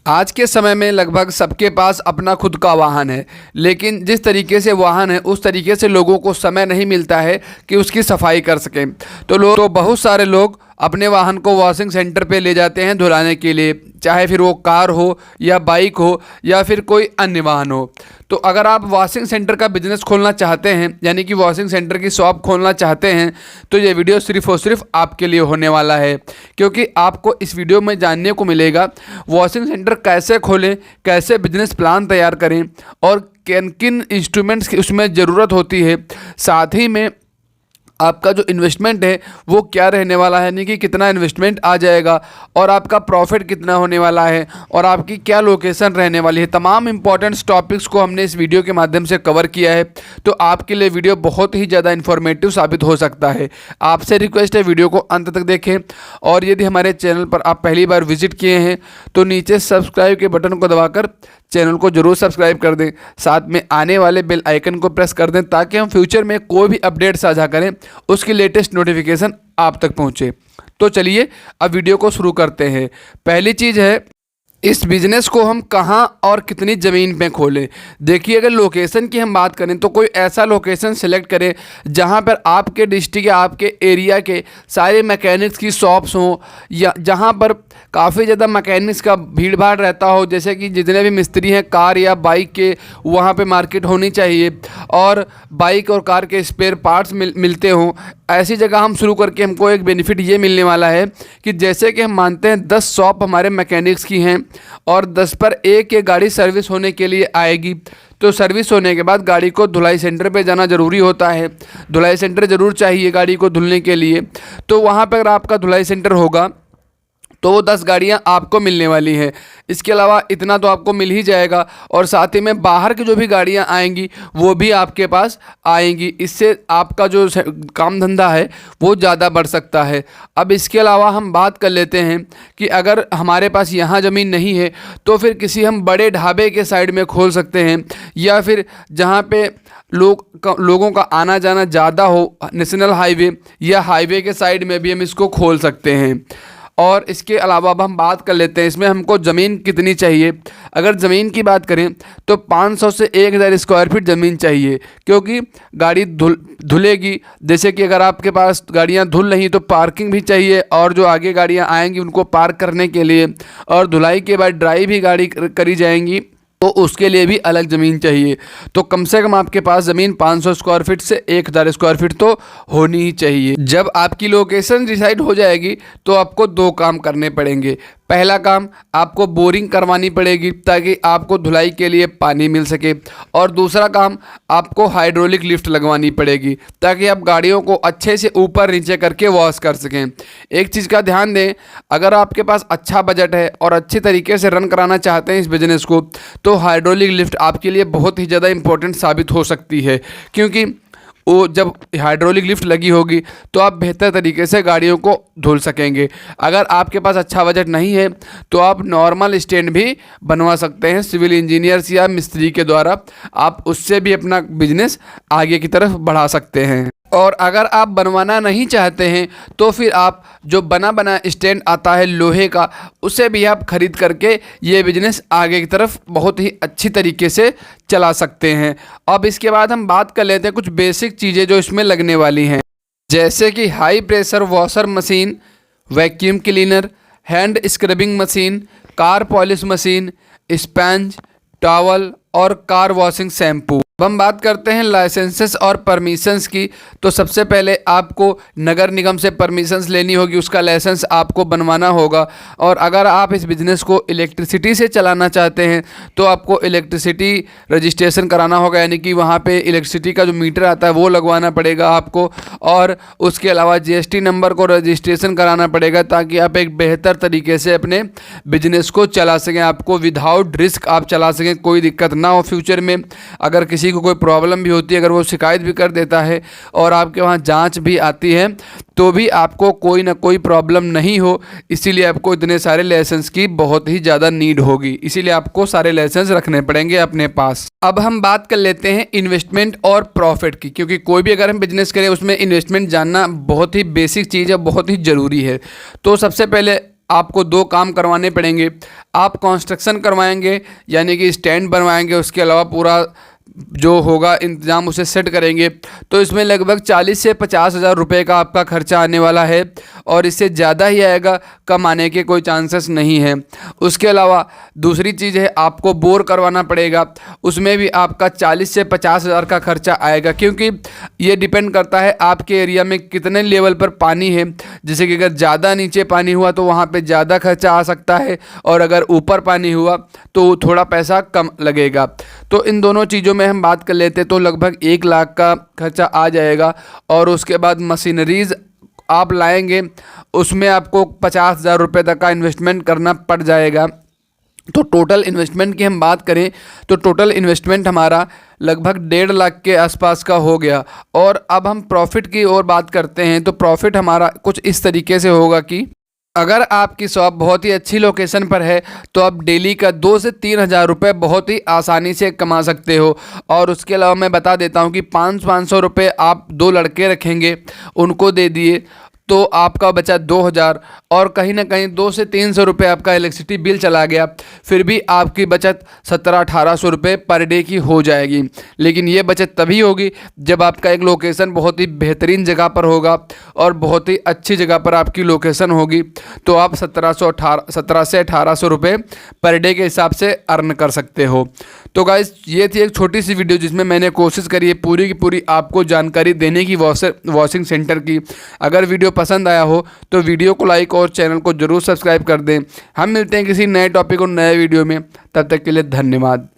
आज के समय में लगभग सबके पास अपना खुद का वाहन है, लेकिन जिस तरीके से वाहन है उस तरीके से लोगों को समय नहीं मिलता है कि उसकी सफाई कर सकें। तो बहुत सारे लोग अपने वाहन को वॉशिंग सेंटर पे ले जाते हैं धुलाने के लिए, चाहे फिर वो कार हो या बाइक हो या फिर कोई अन्य वाहन हो। तो अगर आप वॉशिंग सेंटर का बिजनेस खोलना चाहते हैं, यानी कि वॉशिंग सेंटर की शॉप खोलना चाहते हैं, तो ये वीडियो सिर्फ़ और सिर्फ आपके लिए होने वाला है, क्योंकि आपको इस वीडियो में जानने को मिलेगा वॉशिंग सेंटर कैसे खोलें, कैसे बिजनेस प्लान तैयार करें और किन किन इंस्ट्रूमेंट्स की उसमें ज़रूरत होती है। साथ ही में आपका जो इन्वेस्टमेंट है वो क्या रहने वाला है, यानी कि कितना इन्वेस्टमेंट आ जाएगा और आपका प्रॉफिट कितना होने वाला है और आपकी क्या लोकेशन रहने वाली है। तमाम इंपॉर्टेंट टॉपिक्स को हमने इस वीडियो के माध्यम से कवर किया है, तो आपके लिए वीडियो बहुत ही ज़्यादा इन्फॉर्मेटिव साबित हो सकता है। आपसे रिक्वेस्ट है वीडियो को अंत तक देखें, और यदि हमारे चैनल पर आप पहली बार विजिट किए हैं तो नीचे सब्सक्राइब के बटन को दबाकर चैनल को जरूर सब्सक्राइब कर दें, साथ में आने वाले बेल आइकन को प्रेस कर दें ताकि हम फ्यूचर में कोई भी अपडेट साझा करें उसकी लेटेस्ट नोटिफिकेशन आप तक पहुंचे। तो चलिए अब वीडियो को शुरू करते हैं। पहली चीज़ है, इस बिज़नेस को हम कहाँ और कितनी ज़मीन पे खोलें। देखिए, अगर लोकेशन की हम बात करें तो कोई ऐसा लोकेशन सेलेक्ट करें जहाँ पर आपके डिस्ट्रिक्ट या आपके एरिया के सारे मैकेनिक्स की शॉप्स हों, या जहाँ पर काफ़ी ज़्यादा मैकेनिक्स का भीड़ भाड़ रहता हो, जैसे कि जितने भी मिस्त्री हैं कार या बाइक के, वहाँ पे मार्केट होनी चाहिए, और बाइक और कार के स्पेयर पार्ट्स मिलते हों। ऐसी जगह हम शुरू करके हमको एक बेनिफिट ये मिलने वाला है कि जैसे कि हम मानते हैं 10 शॉप हमारे मैकेनिक्स की हैं और 10 पर एक ये गाड़ी सर्विस होने के लिए आएगी, तो सर्विस होने के बाद गाड़ी को धुलाई सेंटर पे जाना ज़रूरी होता है। धुलाई सेंटर ज़रूर चाहिए गाड़ी को धुलने के लिए, तो वहाँ पर अगर आपका धुलाई सेंटर होगा तो वो 10 गाड़ियाँ आपको मिलने वाली हैं। इसके अलावा इतना तो आपको मिल ही जाएगा, और साथ ही में बाहर की जो भी गाड़ियाँ आएंगी वो भी आपके पास आएंगी। इससे आपका जो काम धंधा है वो ज़्यादा बढ़ सकता है। अब इसके अलावा हम बात कर लेते हैं कि अगर हमारे पास यहाँ ज़मीन नहीं है तो फिर किसी हम बड़े ढाबे के साइड में खोल सकते हैं, या फिर जहाँ पे लोगों का आना जाना ज़्यादा हो, नेशनल हाईवे या हाईवे के साइड में भी हम इसको खोल सकते हैं। और इसके अलावा अब हम बात कर लेते हैं इसमें हमको ज़मीन कितनी चाहिए। अगर ज़मीन की बात करें तो 500 से 1000 स्क्वायर फीट ज़मीन चाहिए, क्योंकि गाड़ी धुलेगी। जैसे कि अगर आपके पास गाड़ियां धुल रही तो पार्किंग भी चाहिए, और जो आगे गाड़ियां आएंगी उनको पार्क करने के लिए, और धुलाई के बाद ड्राई भी गाड़ी करी जाएंगी तो उसके लिए भी अलग ज़मीन चाहिए। तो कम से कम आपके पास ज़मीन 500 स्क्वायर फीट से 1000 स्क्वायर फीट तो होनी ही चाहिए। जब आपकी लोकेशन डिसाइड हो जाएगी तो आपको 2 काम करने पड़ेंगे। पहला काम, आपको बोरिंग करवानी पड़ेगी ताकि आपको धुलाई के लिए पानी मिल सके, और दूसरा काम, आपको हाइड्रोलिक लिफ्ट लगवानी पड़ेगी ताकि आप गाड़ियों को अच्छे से ऊपर नीचे करके वॉश कर सकें। एक चीज़ का ध्यान दें, अगर आपके पास अच्छा बजट है और अच्छे तरीके से रन कराना चाहते हैं इस बिज़नेस को, तो हाइड्रोलिक लिफ्ट आपके लिए बहुत ही ज़्यादा इम्पोर्टेंट साबित हो सकती है, क्योंकि वो जब हाइड्रोलिक लिफ्ट लगी होगी तो आप बेहतर तरीके से गाड़ियों को धुल सकेंगे। अगर आपके पास अच्छा बजट नहीं है तो आप नॉर्मल स्टैंड भी बनवा सकते हैं सिविल इंजीनियर्स या मिस्त्री के द्वारा, आप उससे भी अपना बिजनेस आगे की तरफ बढ़ा सकते हैं। और अगर आप बनवाना नहीं चाहते हैं तो फिर आप जो बना स्टैंड आता है लोहे का, उसे भी आप ख़रीद करके ये बिज़नेस आगे की तरफ बहुत ही अच्छी तरीके से चला सकते हैं। अब इसके बाद हम बात कर लेते हैं कुछ बेसिक चीज़ें जो इसमें लगने वाली हैं, जैसे कि high pressure washer machine, vacuum cleaner, hand scrubbing machine, car polish machine, sponge, towel और कार वॉशिंग शैम्पू। अब हम बात करते हैं लाइसेंसेस और परमिशंस की। तो सबसे पहले आपको नगर निगम से परमिशंस लेनी होगी, उसका लाइसेंस आपको बनवाना होगा। और अगर आप इस बिज़नेस को इलेक्ट्रिसिटी से चलाना चाहते हैं तो आपको इलेक्ट्रिसिटी रजिस्ट्रेशन कराना होगा, यानी कि वहाँ पे इलेक्ट्रिसिटी का जो मीटर आता है वो लगवाना पड़ेगा आपको, और उसके अलावा GST नंबर को रजिस्ट्रेशन कराना पड़ेगा ताकि आप एक बेहतर तरीके से अपने बिजनेस को चला सकें, आपको विदाउट रिस्क आप चला सकें, कोई दिक्कत ना हो। फ्यूचर में अगर किसी को कोई प्रॉब्लम भी होती है, अगर वो शिकायत भी कर देता है और आपके वहाँ जांच भी आती है, तो भी आपको कोई ना कोई प्रॉब्लम नहीं हो। इसीलिए आपको इतने सारे लाइसेंस की बहुत ही ज़्यादा नीड होगी, इसीलिए आपको सारे लाइसेंस रखने पड़ेंगे अपने पास। अब हम बात कर लेते हैं इन्वेस्टमेंट और प्रॉफिट की, क्योंकि कोई भी अगर हम बिजनेस करें उसमें इन्वेस्टमेंट जानना बहुत ही बेसिक चीज़ है, बहुत ही ज़रूरी है। तो सबसे पहले आपको 2 काम करवाने पड़ेंगे। आप कंस्ट्रक्शन करवाएंगे, यानी कि स्टैंड बनवाएंगे, उसके अलावा पूरा जो होगा इंतज़ाम उसे सेट करेंगे, तो इसमें लगभग 40 से 50 हज़ार रुपये का आपका खर्चा आने वाला है, और इससे ज़्यादा ही आएगा, कम आने के कोई चांसेस नहीं है। उसके अलावा दूसरी चीज़ है, आपको बोर करवाना पड़ेगा, उसमें भी आपका 40 से 50 हज़ार का खर्चा आएगा, क्योंकि ये डिपेंड करता है आपके एरिया में कितने लेवल पर पानी है। जैसे कि अगर ज़्यादा नीचे पानी हुआ तो वहाँ पर ज़्यादा खर्चा आ सकता है, और अगर ऊपर पानी हुआ तो थोड़ा पैसा कम लगेगा। तो इन दोनों चीज़ों में हम बात कर लेते तो लगभग 1 लाख का खर्चा आ जाएगा। और उसके बाद मशीनरीज़ आप लाएंगे, उसमें आपको 50 हज़ार रुपये तक का इन्वेस्टमेंट करना पड़ जाएगा। तो टोटल इन्वेस्टमेंट की हम बात करें तो टोटल इन्वेस्टमेंट हमारा लगभग 1.5 लाख के आसपास का हो गया। और अब हम प्रॉफिट की ओर बात करते हैं, तो प्रॉफिट हमारा कुछ इस तरीके से होगा कि अगर आपकी शॉप बहुत ही अच्छी लोकेशन पर है तो आप डेली का 2 से 3 हज़ार रुपये बहुत ही आसानी से कमा सकते हो। और उसके अलावा मैं बता देता हूँ कि 500 रुपये आप 2 लड़के रखेंगे, उनको दे दिए तो आपका बचा 2000, और कहीं ना कहीं 200 से 300 रुपये आपका इलेक्ट्रिसिटी बिल चला गया, फिर भी आपकी बचत 1700-1800 रुपये पर डे की हो जाएगी। लेकिन ये बचत तभी होगी जब आपका एक लोकेशन बहुत ही बेहतरीन जगह पर होगा और बहुत ही अच्छी जगह पर आपकी लोकेशन होगी, तो आप 17 से 1800 रुपये पर डे के हिसाब से अर्न कर सकते हो। तो गाइस, ये थी एक छोटी सी वीडियो जिसमें मैंने कोशिश करी है पूरी की पूरी आपको जानकारी देने की वॉशिंग सेंटर की। अगर वीडियो पसंद आया हो तो वीडियो को लाइक और चैनल को जरूर सब्सक्राइब कर दें। हम मिलते हैं किसी नए टॉपिक और नए वीडियो में, तब तक के लिए धन्यवाद।